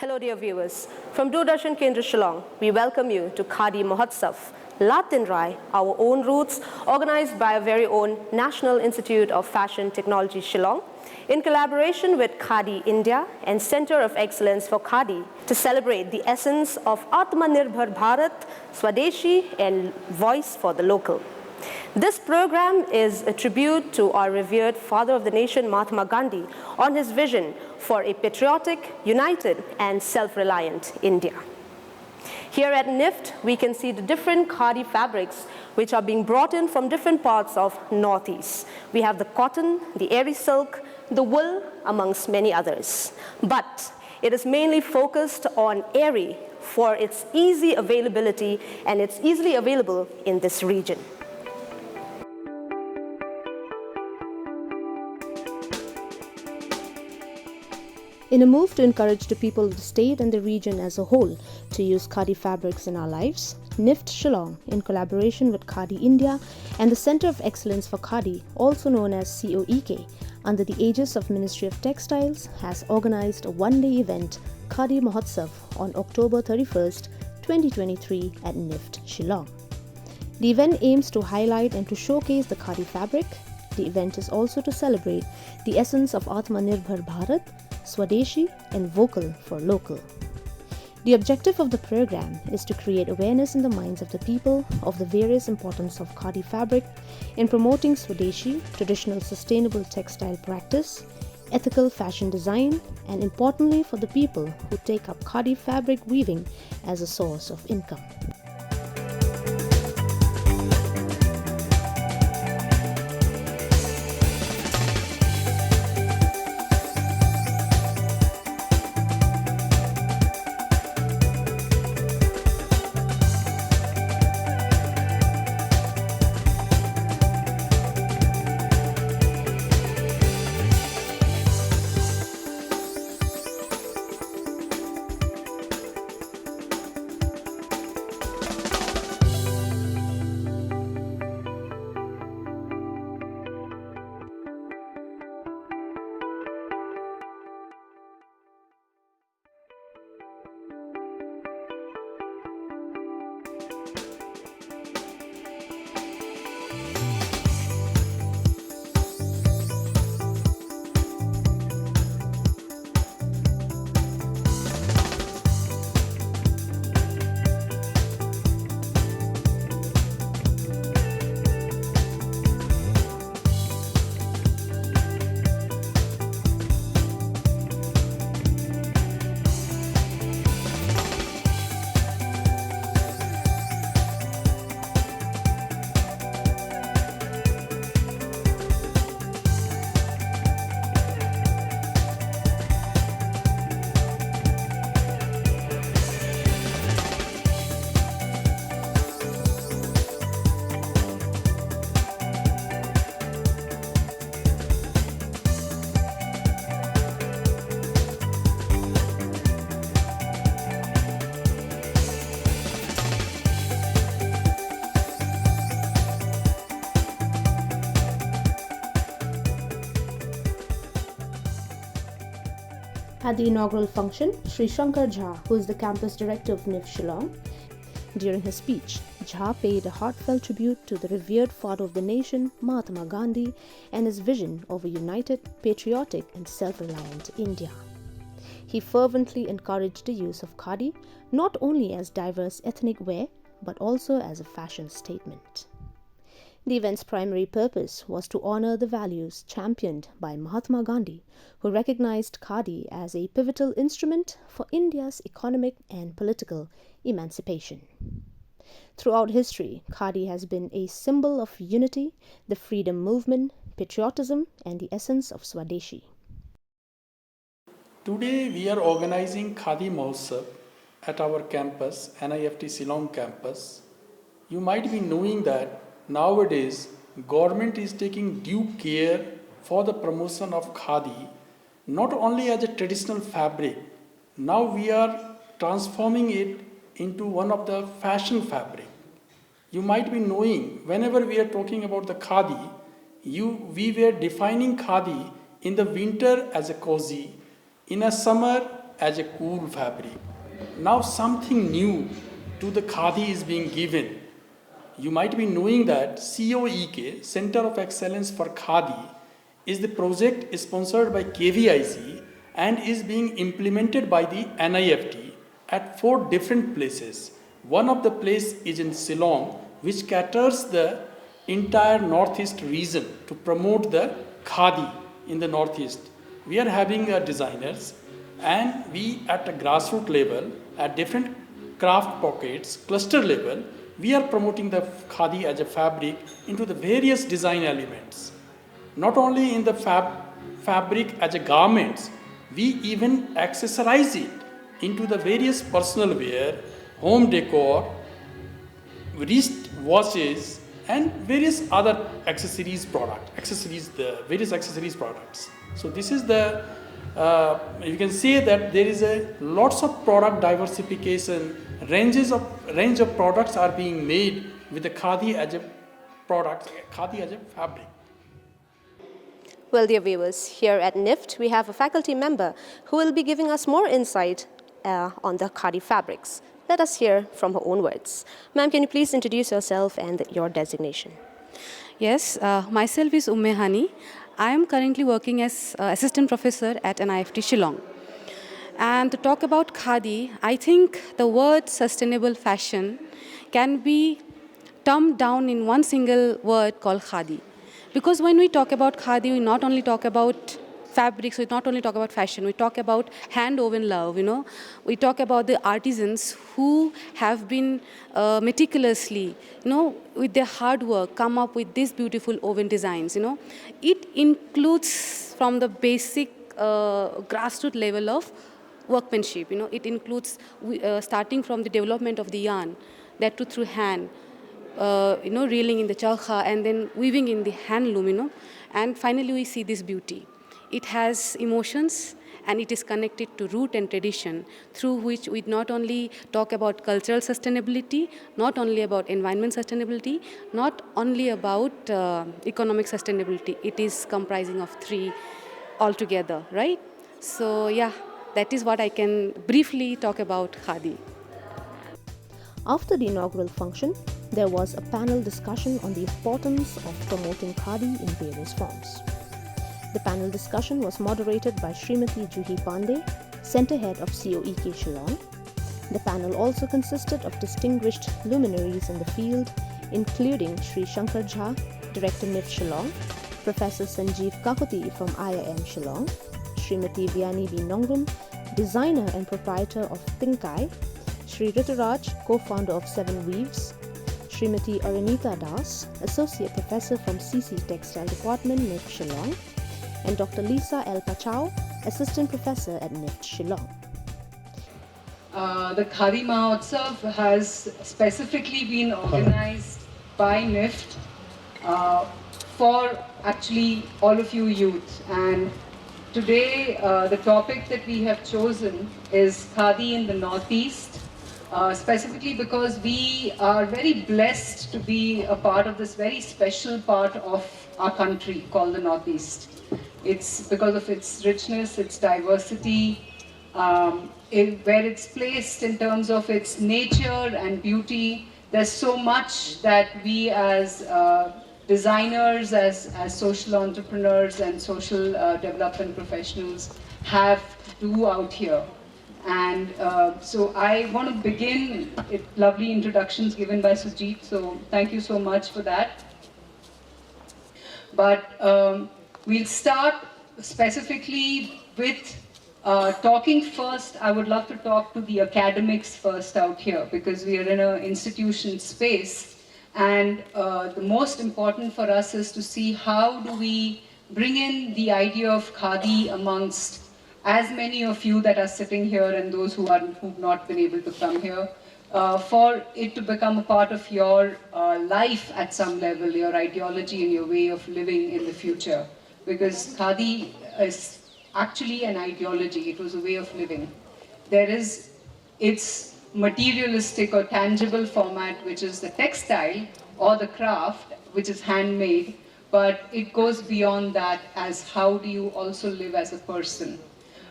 Hello dear viewers, from Doordarshan Kendra Shillong, we welcome you to Khadi Mahotsav, Tynrai, our own roots, organized by our very own National Institute of Fashion Technology Shillong, in collaboration with Khadi India and Center of Excellence for Khadi to celebrate the essence of Atmanirbhar Bharat, Swadeshi and voice for the local. This program is a tribute to our revered father of the nation, Mahatma Gandhi, on his vision for a patriotic, united and self-reliant India. Here at NIFT, we can see the different Khadi fabrics which are being brought in from different parts of Northeast. We have the cotton, the airy silk, the wool, amongst many others. But it is mainly focused on airy for its easy availability, and it's easily available in this region. In a move to encourage the people of the state and the region as a whole to use Khadi fabrics in our lives, NIFT Shillong, in collaboration with Khadi India and the Center of Excellence for Khadi, also known as COEK, under the aegis of Ministry of Textiles, has organized a one-day event, Khadi Mahotsav, on October 31st, 2023 at NIFT Shillong. The event aims to highlight and to showcase the Khadi fabric. The event is also to celebrate the essence of Atmanirbhar Bharat, Swadeshi and vocal for local. The objective of the program is to create awareness in the minds of the people of the various importance of Khadi fabric in promoting Swadeshi, traditional sustainable textile practice, ethical fashion design, and importantly for the people who take up Khadi fabric weaving as a source of income. At the inaugural function, Sri Shankar Jha, who is the campus director of NIFT Shillong, during his speech, Jha paid a heartfelt tribute to the revered father of the nation, Mahatma Gandhi, and his vision of a united, patriotic and self-reliant India. He fervently encouraged the use of Khadi not only as diverse ethnic wear, but also as a fashion statement. The event's primary purpose was to honor the values championed by Mahatma Gandhi, who recognized Khadi as a pivotal instrument for India's economic and political emancipation. Throughout history, Khadi has been a symbol of unity, the freedom movement, patriotism, and the essence of Swadeshi. Today we are organizing Khadi Mahotsav at our campus, NIFT Shillong campus. You might be knowing that nowadays, government is taking due care for the promotion of Khadi, not only as a traditional fabric. Now we are transforming it into one of the fashion fabric. You might be knowing, whenever we are talking about the Khadi, we were defining Khadi in the winter as a cozy, in a summer as a cool fabric. Now something new to the Khadi is being given. You might be knowing that COEK, Center of Excellence for Khadi, is the project sponsored by KVIC and is being implemented by the NIFT at 4 different places. One of the places is in Shillong, which caters the entire Northeast region to promote the Khadi in the Northeast. We are having designers, and we at a grassroots level, at different craft pockets, cluster level, we are promoting the Khadi as a fabric into the various design elements. Not only in the fabric as a garments, we even accessorize it into the various personal wear, home decor, wrist watches, and various other accessories various accessories products. So this is the, you can say that there is a lots of product diversification, range of products are being made with the Khadi as a product, Khadi as a fabric. Well, dear viewers, here at NIFT, we have a faculty member who will be giving us more insight on the Khadi fabrics. Let us hear from her own words. Ma'am, can you please introduce yourself and your designation? Yes, myself is Hani. I am currently working as assistant professor at NIFT Shillong. And to talk about Khadi, I think the word sustainable fashion can be termed down in one single word called Khadi. Because when we talk about Khadi, we not only talk about fabrics, we not only talk about fashion, we talk about hand-woven love, We talk about the artisans who have been meticulously, with their hard work, come up with these beautiful woven designs, It includes from the basic grassroots level of workmanship, It includes starting from the development of the yarn, that too through hand, reeling in the charkha and then weaving in the handloom, and finally we see this beauty. It has emotions and it is connected to root and tradition, through which we not only talk about cultural sustainability, not only about environment sustainability, not only about economic sustainability. It is comprising of 3 altogether, right? So yeah, that is what I can briefly talk about Khadi. After the inaugural function, there was a panel discussion on the importance of promoting Khadi in various forms. The panel discussion was moderated by Srimati Juhi Pandey, Centre Head of COEK Shillong. The panel also consisted of distinguished luminaries in the field, including Sri Shankar Jha, Director NIFT Shillong, Professor Sanjeev Kakoti from IIM Shillong, Srimati Vianney B. Nongrum, designer and proprietor of Tynrai, Sri Rituraj, co-founder of Seven Weaves, Srimati Aranita Das, Associate Professor from CC Textile Department, NIFT Shillong, and Dr. Lisa L. Pachau, Assistant Professor at NIFT Shillong. The Khadi Mahotsav has specifically been organized by NIFT for actually all of you youth. And today the topic that we have chosen is Khadi in the Northeast, specifically because we are very blessed to be a part of this very special part of our country called the Northeast. It's because of its richness, its diversity, where it's placed in terms of its nature and beauty. There's so much that we as designers, as social entrepreneurs and social development professionals have to do out here. And so I want to begin with lovely introductions given by Sujit, so thank you so much for that. But we'll start specifically with talking first. I would love to talk to the academics first out here, because we are in an institution space, and the most important for us is to see how do we bring in the idea of Khadi amongst as many of you that are sitting here and those who've not been able to come here, for it to become a part of your life at some level, your ideology and your way of living in the future. Because Khadi is actually an ideology, it was a way of living. There is its materialistic or tangible format, which is the textile or the craft, which is handmade, but it goes beyond that as how do you also live as a person.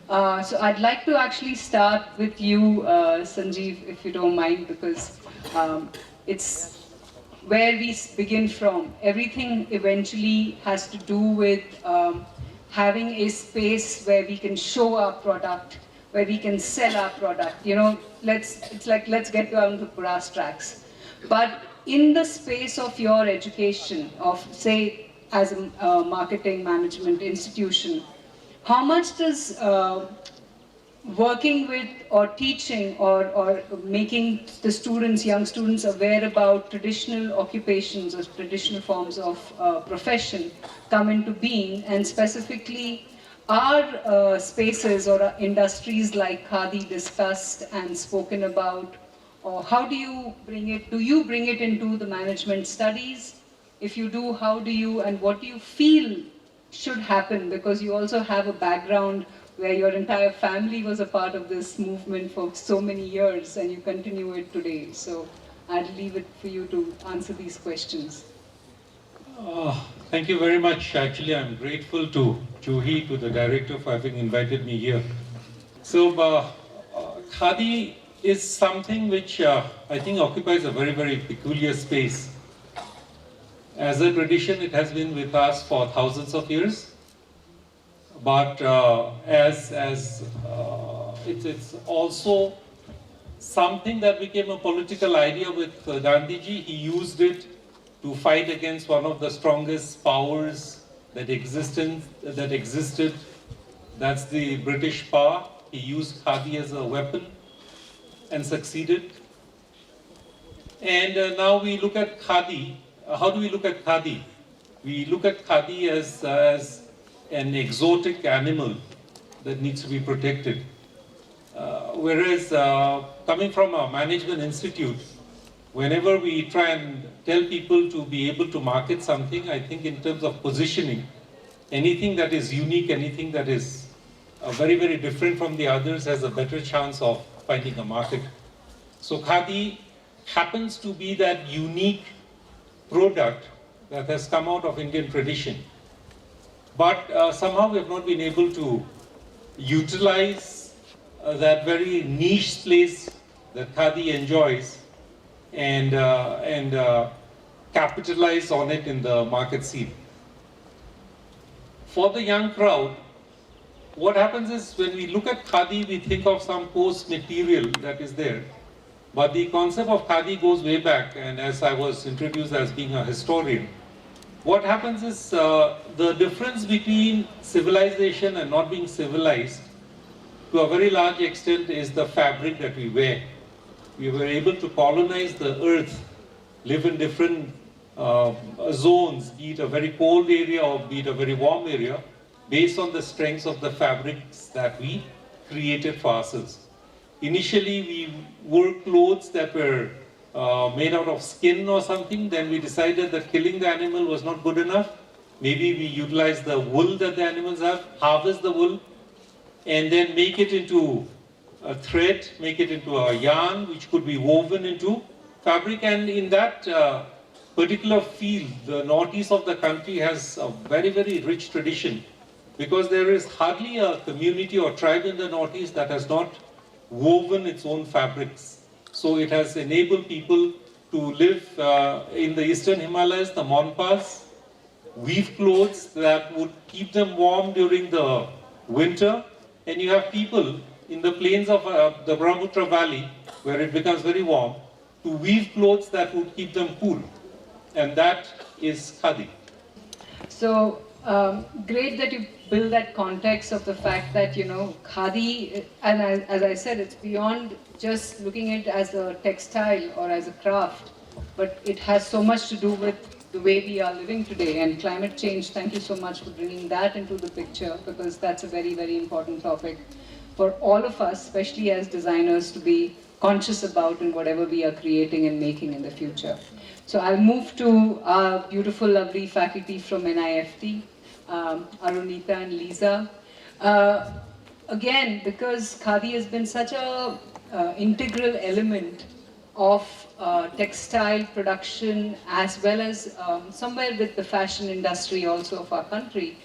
So I'd like to actually start with you, Sanjeev, if you don't mind, because it's where we begin from. Everything eventually has to do with having a space where we can show our product, where we can sell our product. You know, let's get down to brass tacks. But in the space of your education, of say as a marketing management institution, how much does working with or teaching or making the students, young students, aware about traditional occupations or traditional forms of profession come into being, and specifically are spaces or industries like Khadi discussed and spoken about, or how do you bring it, do you bring it into the management studies? If you do, how do you, and what do you feel should happen? Because you also have a background where your entire family was a part of this movement for so many years and you continue it today. So I'd leave it for you to answer these questions. Thank you very much. Actually, I'm grateful to Juhi, to the director, for having invited me here. So, Khadi is something which I think occupies a very, very peculiar space. As a tradition, it has been with us for thousands of years. But it's also something that became a political idea with Gandhiji. He used it to fight against one of the strongest powers that existed. That's the British power. He used Khadi as a weapon and succeeded. And now we look at Khadi. How do we look at Khadi? We look at Khadi as an exotic animal that needs to be protected. Whereas coming from a management institute, whenever we try and tell people to be able to market something, I think in terms of positioning, anything that is unique, anything that is very, very different from the others has a better chance of finding a market. So Khadi happens to be that unique product that has come out of Indian tradition. But somehow we have not been able to utilize that very niche place that Khadi enjoys and capitalize on it in the market scene. For the young crowd, what happens is when we look at Khadi, we think of some coarse material that is there. But the concept of Khadi goes way back, and as I was introduced as being a historian, what happens is the difference between civilization and not being civilized, to a very large extent, is the fabric that we wear. We were able to colonize the earth, live in different zones, be it a very cold area or be it a very warm area, based on the strengths of the fabrics that we created for ourselves. Initially, we wore clothes that were made out of skin or something. Then we decided that killing the animal was not good enough. Maybe we utilize the wool that the animals have, harvest the wool, and then make it into a thread, make it into a yarn, which could be woven into fabric. And in that particular field, the northeast of the country has a very, very rich tradition, because there is hardly a community or tribe in the northeast that has not woven its own fabrics. So it has enabled people to live in the eastern Himalayas, the Monpas, weave clothes that would keep them warm during the winter. And you have people in the plains of the Brahmaputra Valley, where it becomes very warm, to weave clothes that would keep them cool. And that is Khadi. So great that you build that context of the fact that, you know, Khadi, and as I said, it's beyond just looking at it as a textile or as a craft, but it has so much to do with the way we are living today and climate change. Thank you so much for bringing that into the picture, because that's a very, very important topic for all of us, especially as designers, to be conscious about in whatever we are creating and making in the future. So I'll move to our beautiful, lovely faculty from NIFT, Arunita and Lisa. Again, because Khadi has been such a integral element of textile production, as well as somewhere with the fashion industry also of our country,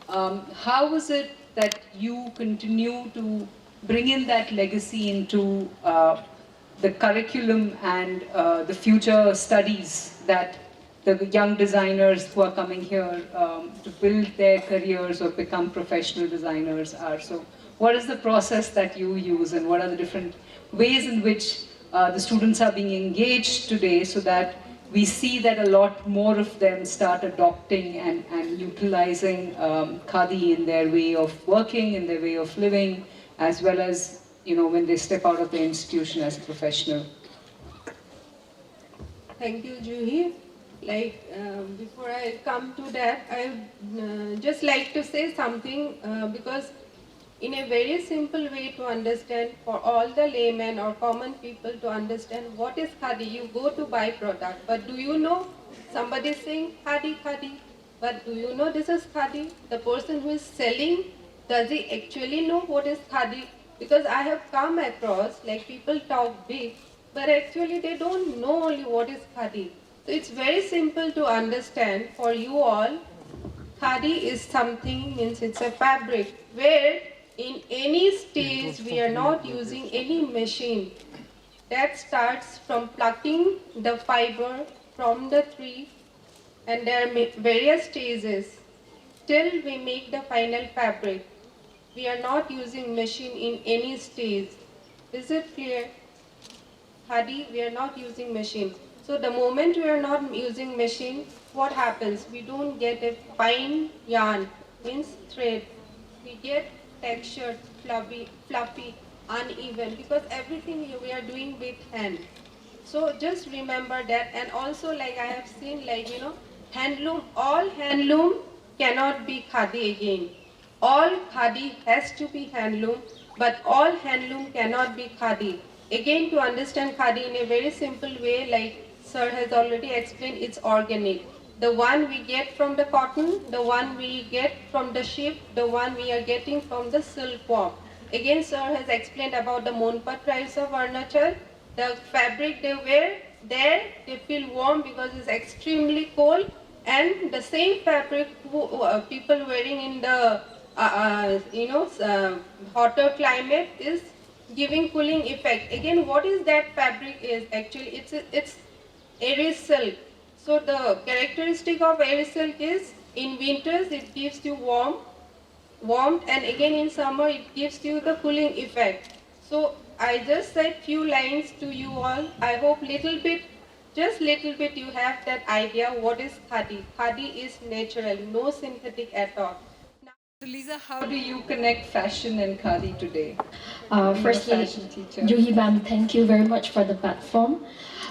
how was it that you continue to bring in that legacy into the curriculum and the future studies that the young designers who are coming here to build their careers or become professional designers are? So what is the process that you use, and what are the different ways in which the students are being engaged today, so that we see that a lot more of them start adopting and utilizing Khadi in their way of working, in their way of living, as well as, you know, when they step out of the institution as a professional? Thank you, Juhi. Before I come to that, I would just like to say something because in a very simple way to understand, for all the laymen or common people to understand what is Khadi. You go to buy product, but do you know somebody is saying Khadi, Khadi, but do you know this is Khadi? The person who is selling, does he actually know what is Khadi? Because I have come across, like, people talk big, but actually they don't know only what is Khadi. So it's very simple to understand for you all. Khadi is something, means it's a fabric where in any stage we are not using any machine. That starts from plucking the fiber from the tree, and there are various stages till we make the final fabric. We are not using machine in any stage. Is it clear? Khadi, we are not using machine. So the moment we are not using machine, what happens? We don't get a fine yarn, means thread. We get textured, fluffy, uneven, because everything we are doing with hand. So just remember that. And also, like I have seen, like, you know, handloom, all handloom cannot be Khadi again. All Khadi has to be handloom, but all handloom cannot be Khadi. Again, to understand Khadi in a very simple way, like Sir has already explained, it's organic. The one we get from the cotton, the one we get from the sheep, the one we are getting from the silkworm. Again, Sir has explained about the Monpat tribes of Arunachal. The fabric they wear, there they feel warm because it's extremely cold, and the same fabric people wearing in the hotter climate is giving cooling effect. Again, what is that fabric is actually, it's airy silk. So the characteristic of airy silk is, in winters it gives you warmth, and again in summer it gives you the cooling effect. So I just said few lines to you all. I hope just little bit you have that idea what is Khadi. Khadi is natural, no synthetic at all. So Lisa, how do you connect fashion and Khadi today? Firstly, Juhi ma'am, thank you very much for the platform.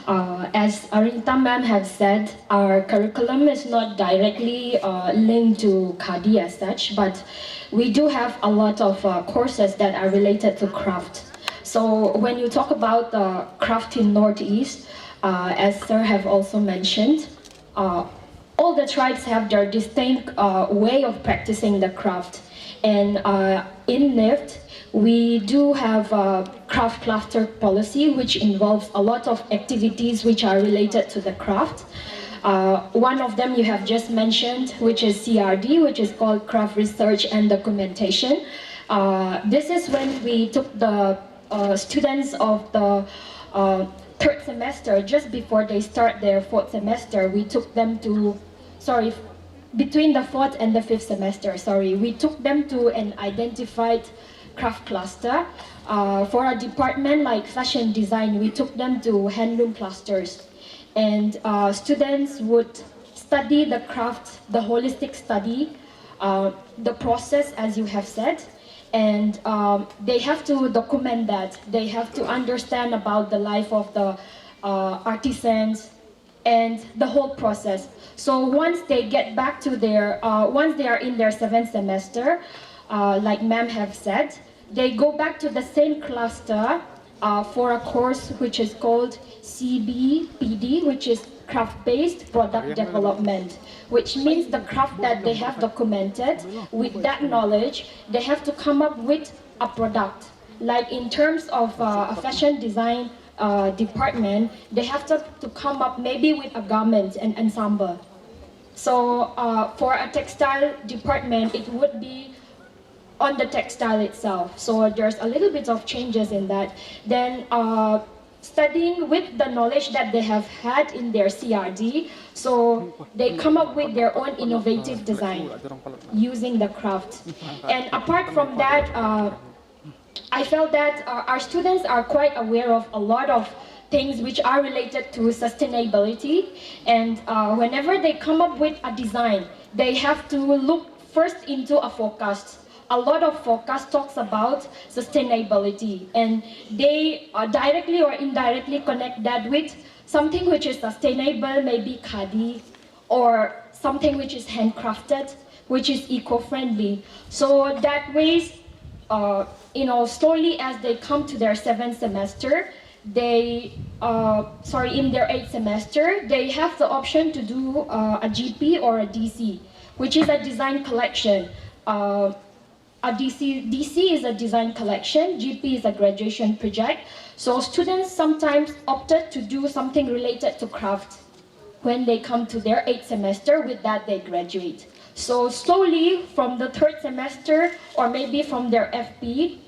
As Arinta ma'am has said, our curriculum is not directly linked to Khadi as such, but we do have a lot of courses that are related to craft. So when you talk about the craft in Northeast, as Sir have also mentioned, all the tribes have their distinct way of practicing the craft. And in NIFT, we do have a craft cluster policy, which involves a lot of activities which are related to the craft. One of them you have just mentioned, which is CRD, which is called Craft Research and Documentation. This is when we took the students of the third semester, just before they start their fourth semester, we took them to, between the fourth and the fifth semester, we took them to an identified craft cluster. For a department like fashion design, we took them to handloom clusters. And students would study the craft, the holistic study, the process, as you have said, and they have to document that. They have to understand about the life of the artisans and the whole process. So once they get back to their, once they are in their seventh semester, like ma'am have said, they go back to the same cluster for a course which is called CBPD, which is craft-based product development, which means the craft that they have documented, with that knowledge, they have to come up with a product. Like in terms of a fashion design department, they have to come up maybe with a garment and ensemble. So for a textile department, it would be on the textile itself. So there's a little bit of changes in that. Then studying with the knowledge that they have had in their CRD, so they come up with their own innovative design using the craft. And apart from that, I felt that our students are quite aware of a lot of things which are related to sustainability, and whenever they come up with a design, they have to look first into a forecast. A lot of forecast talks about sustainability, and they directly or indirectly connect that with something which is sustainable, maybe khadi, or something which is handcrafted, which is eco-friendly. So that way, slowly as they come to their 7th semester, in their 8th semester, they have the option to do a GP or a DC, which is a design collection. A DC is a design collection, GP is a graduation project. So students sometimes opted to do something related to craft when they come to their 8th semester. With that, they graduate. So slowly from the 3rd semester, or maybe from their FP,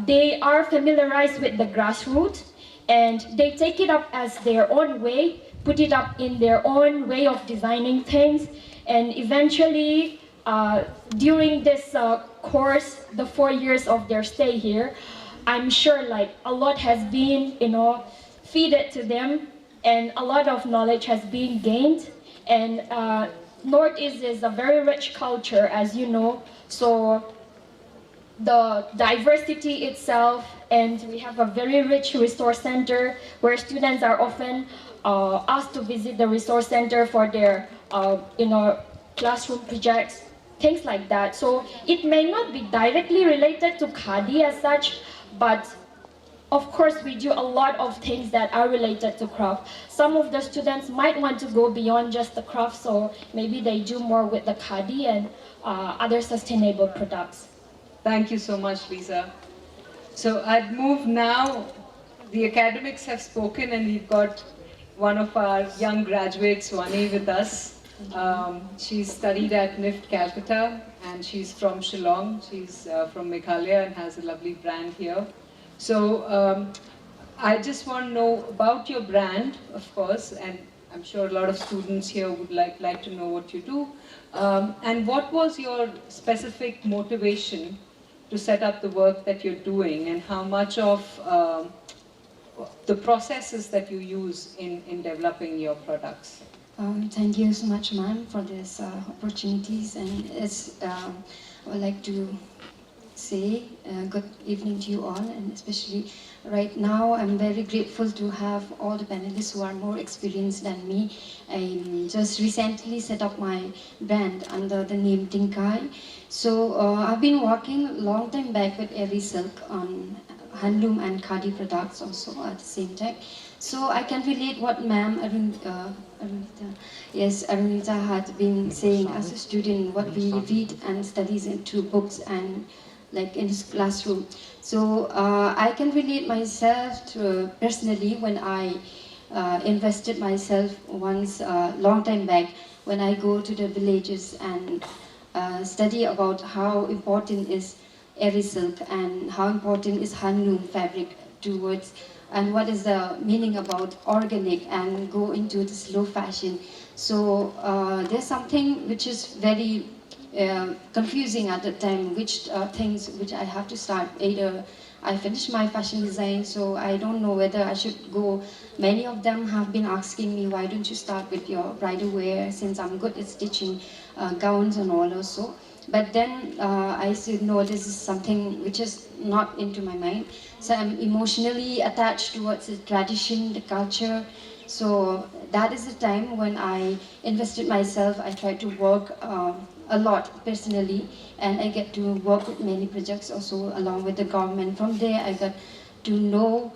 they are familiarized with the grassroots, and they take it up as their own way, put it up in their own way of designing things, and eventually during this course, the 4 years of their stay here, I'm sure like a lot has been feeded to them, and a lot of knowledge has been gained. And Northeast is a very rich culture, as you know, so the diversity itself, and we have a very rich resource center where students are often asked to visit the resource center for their classroom projects, things like that. So it may not be directly related to khadi as such, but of course we do a lot of things that are related to craft. Some of the students might want to go beyond just the craft, so maybe they do more with the khadi and other sustainable products. Thank you so much, Lisa. So I'd move now. The academics have spoken, and we've got one of our young graduates, Wani, with us. She's studied at NIFT Calcutta, and she's from Shillong. She's from Meghalaya and has a lovely brand here. So I just want to know about your brand, of course, and I'm sure a lot of students here would like to know what you do. And what was your specific motivation to set up the work that you're doing, and how much of the processes that you use in developing your products? Thank you so much, ma'am, for this opportunities, and I would like to say good evening to you all, and especially right now I'm very grateful to have all the panelists who are more experienced than me. I just recently set up my brand under the name Tynrai. So I've been working a long time back with Every Silk on handloom and khadi products also at the same time. So I can relate what ma'am Arunita had been saying as a student, what we read and studies into books and like in his classroom. So I can relate myself to personally when I invested myself once long time back, when I go to the villages and study about how important is Every Silk and how important is handloom fabric towards, and what is the meaning about organic, and go into the slow fashion. So there's something which is very confusing at the time, which things which I have to start. Either I finish my fashion design, so I don't know whether I should go. Many of them have been asking me, why don't you start with your bridal wear, since I'm good at stitching gowns and all also. But then I said, no, this is something which is not into my mind. So I'm emotionally attached towards the tradition, the culture. So that is the time when I invested myself. I tried to work a lot personally, and I get to work with many projects also along with the government. From there I got to know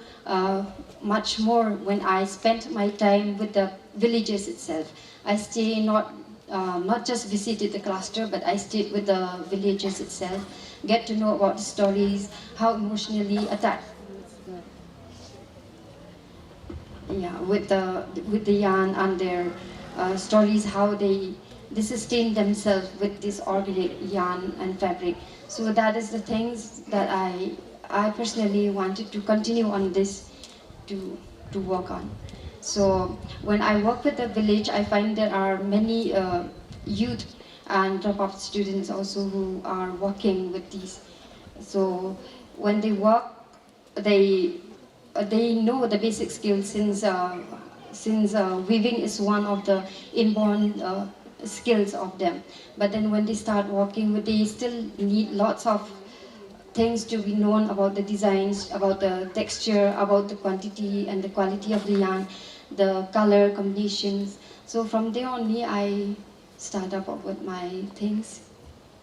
much more when I spent my time with the villages itself. I stay not just visited the cluster, but I stayed with the villages itself, get to know about the stories, how emotionally attached with the yarn and their stories, how they they sustain themselves with this organic yarn and fabric. So that is the things that I personally wanted to continue on this to work on. So when I work with the village, I find there are many youth and drop-out students also who are working with these. So when they work, they know the basic skills since weaving is one of the inborn skills of them. But then when they start working, they still need lots of things to be known about the designs, about the texture, about the quantity and the quality of the yarn, the color combinations. So from there only I start up with my things.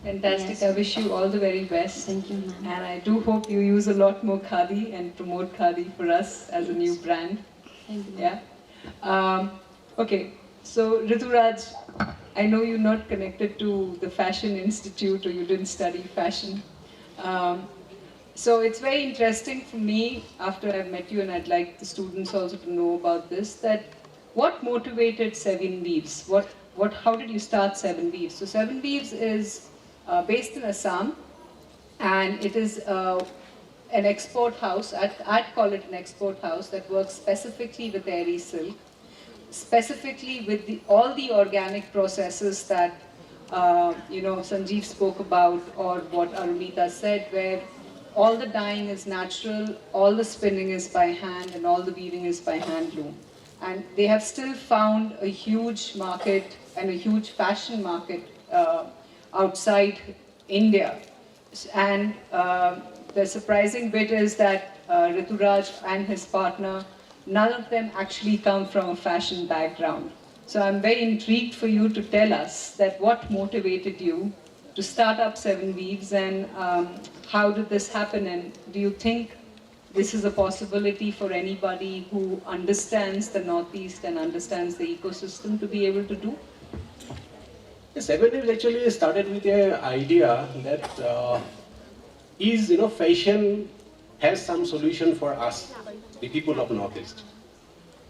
Fantastic. Yes. I wish you all the very best. Thank you, ma'am. And I do hope you use a lot more Khadi and promote Khadi for us as a new brand. Thank you. Yeah. Okay. So Rituraj, I know you're not connected to the Fashion Institute or you didn't study fashion. So it's very interesting for me after I've met you, and I'd like the students also to know about this, that what motivated Seven Weaves? How did you start Seven Weaves? So Seven Weaves is based in Assam, and it is an export house. I'd call it an export house that works specifically with airy silk, specifically with all the organic processes that Sanjeev spoke about, or what Arunita said, where all the dyeing is natural, all the spinning is by hand, and all the weaving is by handloom. And they have still found a huge market and a huge fashion market outside India. And the surprising bit is that Rituraj and his partner, none of them actually come from a fashion background. So I'm very intrigued for you to tell us that what motivated you to start up Seven Weaves, and how did this happen, and do you think this is a possibility for anybody who understands the Northeast and understands the ecosystem to be able to do? Seven Weaves actually started with an idea that fashion has some solution for us, the people of Northeast.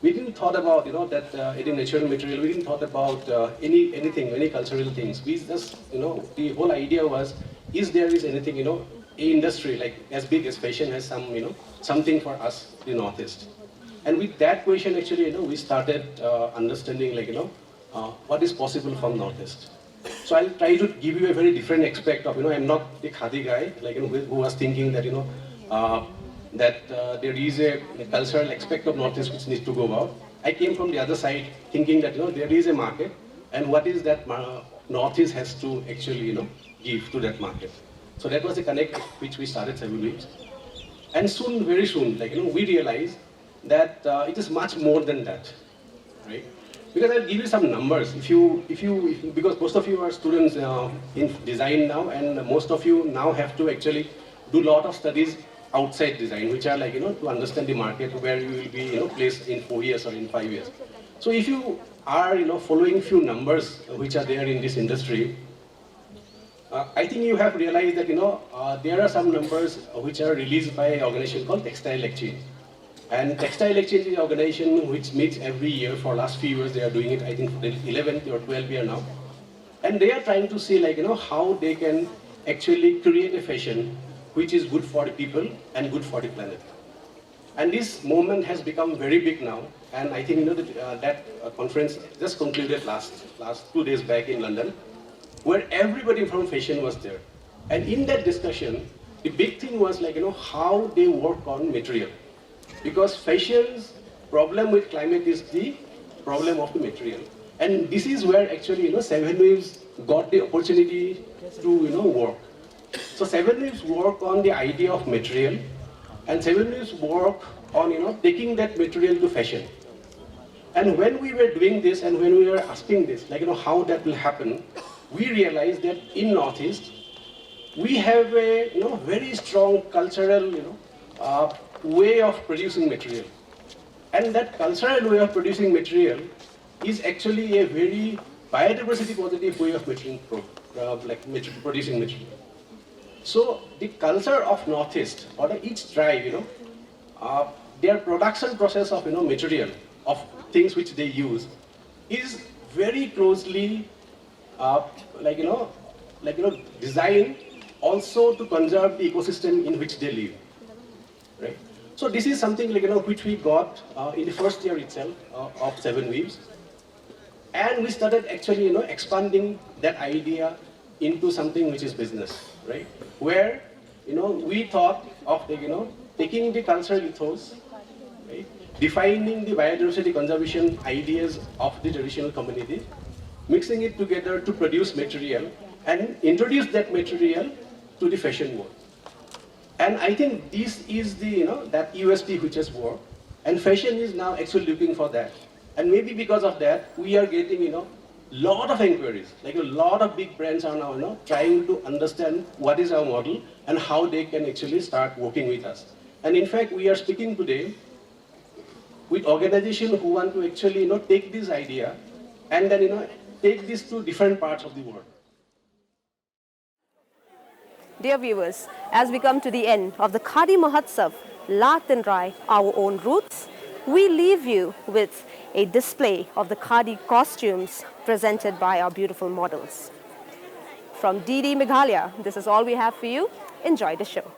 We didn't thought about that any natural material. We didn't thought about any cultural things. We just the whole idea was, is anything a industry like as big as fashion has some something for us, the Northeast. And with that question actually we started understanding what is possible from Northeast. So I'll try to give you a very different aspect of I'm not the Khadi guy who was thinking that there is a cultural aspect of Northeast which needs to go about. I came from the other side thinking that there is a market, and what is that Northeast has to actually give to that market. So that was the connect which we started Seven Weaves. And soon, very soon, we realized that it is much more than that, right? Because I'll give you some numbers. Because most of you are students in design now, and most of you now have to actually do a lot of studies outside design, which are to understand the market where you will be placed in 4 years or in 5 years. So if you are following few numbers which are there in this industry, I think you have realized that there are some numbers which are released by an organization called Textile Exchange. And Textile Exchange is an organization which meets every year. For last few years they are doing it, I think for the 11th or 12th year now. And they are trying to see how they can actually create a fashion which is good for the people and good for the planet. And this movement has become very big now. And I think that conference just concluded last 2 days back in London, where everybody from fashion was there. And in that discussion, the big thing was how they work on material. Because fashion's problem with climate is the problem of the material. And this is where actually Seven Weaves got the opportunity to work. So Seven Weaves work on the idea of material, and Seven Weaves work on taking that material to fashion. And when we were doing this, and when we were asking this, how that will happen, we realized that in Northeast we have a very strong cultural way of producing material, and that cultural way of producing material is actually a very biodiversity positive way of producing material. So the culture of Northeast, or each tribe, their production process of material, of things which they use, is very closely like design also to conserve the ecosystem in which they live, right? So this is something which we got in the first year itself of 7 Weaves, and we started actually expanding that idea into something which is business, right? Where we thought of taking the cultural ethos, right? Defining the biodiversity conservation ideas of the traditional community, mixing it together to produce material and introduce that material to the fashion world. And I think this is the that USP which has worked, and fashion is now actually looking for that. And maybe because of that, we are getting lot of inquiries. Like a lot of big brands are now trying to understand what is our model and how they can actually start working with us. And in fact, we are speaking today with organizations who want to actually take this idea and then take this to different parts of the world. Dear viewers, as we come to the end of the Khadi Mahotsav, La Tynrai, Our Own Roots, we leave you with a display of the Khadi costumes presented by our beautiful models. From DD Meghalaya, this is all we have for you. Enjoy the show.